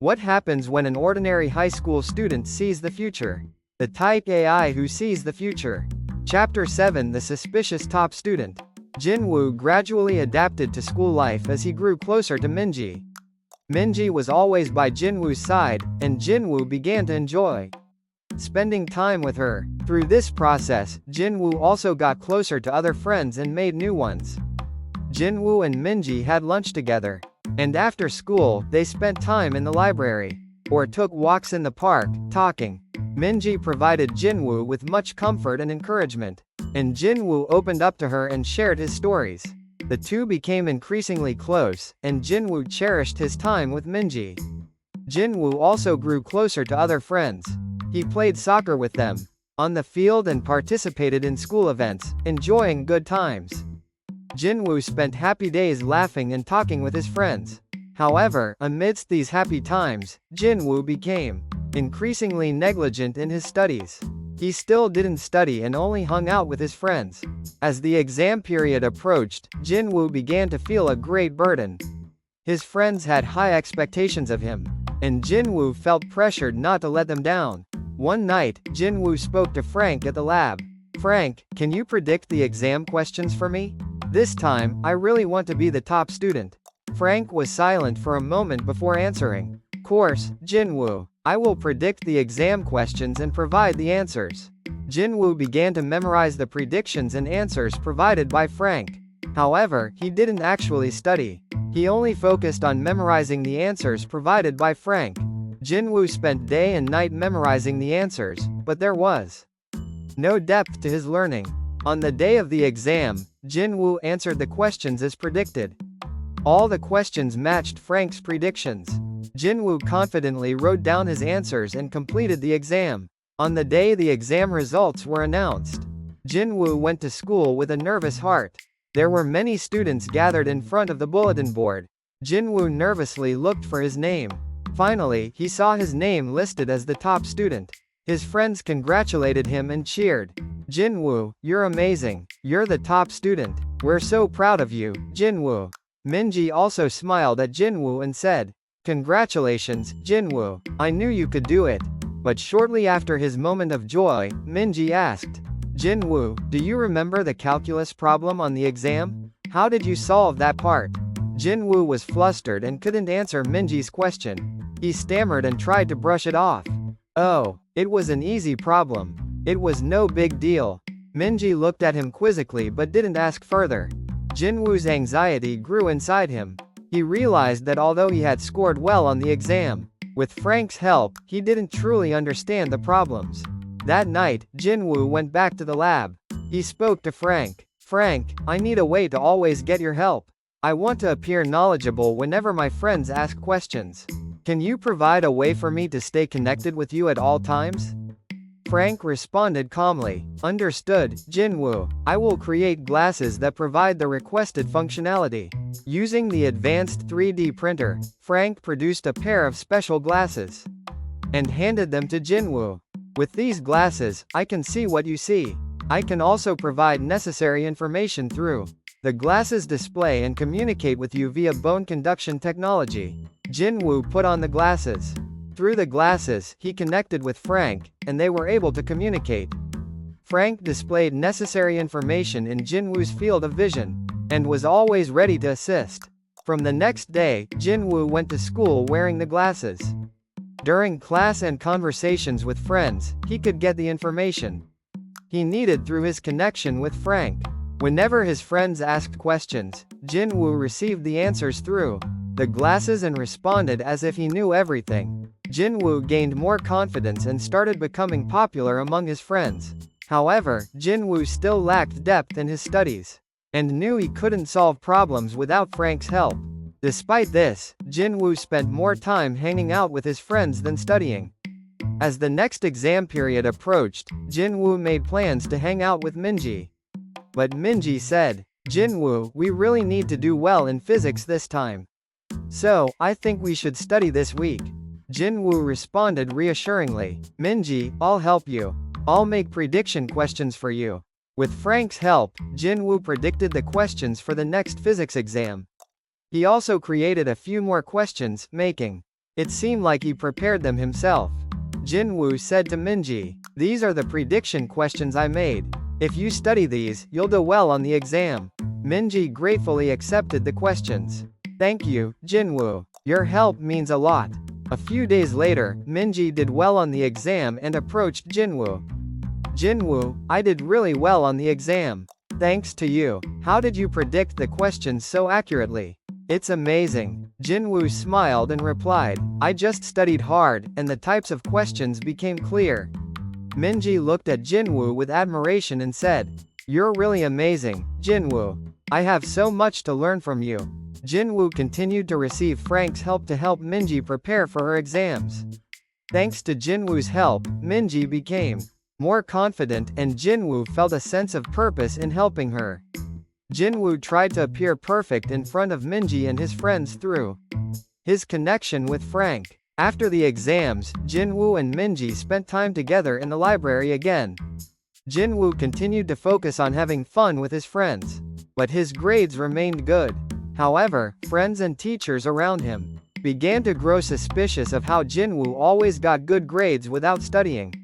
What happens when an ordinary high school student sees the future? The Tyke AI who sees the future. Chapter 7 The Suspicious Top Student. Jinwoo gradually adapted to school life as he grew closer to Minji. Minji was always by Jinwoo's side, and Jinwoo began to enjoy spending time with her. Through this process, Jinwoo also got closer to other friends and made new ones. Jinwoo and Minji had lunch together. And after school, they spent time in the library, or took walks in the park, talking. Minji provided Jinwoo with much comfort and encouragement, and Jinwoo opened up to her and shared his stories. The two became increasingly close, and Jinwoo cherished his time with Minji. Jinwoo also grew closer to other friends. He played soccer with them on the field and participated in school events, enjoying good times. Jinwoo spent happy days laughing and talking with his friends. However, amidst these happy times, Jinwoo became increasingly negligent in his studies. He still didn't study and only hung out with his friends. As the exam period approached, Jinwoo began to feel a great burden. His friends had high expectations of him, and Jinwoo felt pressured not to let them down. One night, Jinwoo spoke to Frank at the lab. "Frank, can you predict the exam questions for me? This time, I really want to be the top student." Frank was silent for a moment before answering. "Course, Jinwoo. I will predict the exam questions and provide the answers." Jinwoo began to memorize the predictions and answers provided by Frank. However, he didn't actually study. He only focused on memorizing the answers provided by Frank. Jinwoo spent day and night memorizing the answers, but there was no depth to his learning. On the day of the exam, Jinwoo answered the questions as predicted. All the questions matched Frank's predictions. Jinwoo confidently wrote down his answers and completed the exam. On the day the exam results were announced, Jinwoo went to school with a nervous heart. There were many students gathered in front of the bulletin board. Jinwoo nervously looked for his name. Finally, he saw his name listed as the top student. His friends congratulated him and cheered. "Jinwoo, you're amazing. You're the top student. We're so proud of you, Jinwoo." Minji also smiled at Jinwoo and said, "Congratulations, Jinwoo. I knew you could do it." But shortly after his moment of joy, Minji asked, "Jinwoo, do you remember the calculus problem on the exam? How did you solve that part?" Jinwoo was flustered and couldn't answer Minji's question. He stammered and tried to brush it off. "Oh, it was an easy problem. It was no big deal." Minji looked at him quizzically but didn't ask further. Jinwoo's anxiety grew inside him. He realized that although he had scored well on the exam, with Frank's help, he didn't truly understand the problems. That night, Jinwoo went back to the lab. He spoke to Frank. "Frank, I need a way to always get your help. I want to appear knowledgeable whenever my friends ask questions. Can you provide a way for me to stay connected with you at all times?" Frank responded calmly. "Understood, Jinwoo. I will create glasses that provide the requested functionality." Using the advanced 3D printer, Frank produced a pair of special glasses and handed them to Jinwoo. "With these glasses, I can see what you see. I can also provide necessary information through the glasses display and communicate with you via bone conduction technology." Jinwoo put on the glasses. Through the glasses, he connected with Frank, and they were able to communicate. Frank displayed necessary information in Jinwoo's field of vision, and was always ready to assist. From the next day, Jinwoo went to school wearing the glasses. During class and conversations with friends, he could get the information he needed through his connection with Frank. Whenever his friends asked questions, Jinwoo received the answers through the glasses and responded as if he knew everything. Jinwoo gained more confidence and started becoming popular among his friends. However, Jinwoo still lacked depth in his studies, and knew he couldn't solve problems without Frank's help. Despite this, Jinwoo spent more time hanging out with his friends than studying. As the next exam period approached, Jinwoo made plans to hang out with Minji. But Minji said, "Jinwoo, we really need to do well in physics this time. So, I think we should study this week." Jinwoo responded reassuringly, "Minji, I'll help you. I'll make prediction questions for you." With Frank's help, Jinwoo predicted the questions for the next physics exam. He also created a few more questions, making It seemed like he prepared them himself. Jinwoo said to Minji, "These are the prediction questions I made. If you study these, you'll do well on the exam." Minji gratefully accepted the questions. "Thank you, Jinwoo. Your help means a lot." A few days later, Minji did well on the exam and approached Jinwoo. "Jinwoo, I did really well on the exam. Thanks to you. How did you predict the questions so accurately?" "It's amazing." Jinwoo smiled and replied, "I just studied hard, and the types of questions became clear." Minji looked at Jinwoo with admiration and said, "You're really amazing, Jinwoo. I have so much to learn from you." Jinwoo continued to receive Frank's help to help Minji prepare for her exams. Thanks to Jinwoo's help, Minji became more confident, and Jinwoo felt a sense of purpose in helping her. Jinwoo tried to appear perfect in front of Minji and his friends through his connection with Frank. After the exams, Jinwoo and Minji spent time together in the library again. Jinwoo continued to focus on having fun with his friends, but his grades remained good. However, friends and teachers around him began to grow suspicious of how Jinwoo always got good grades without studying.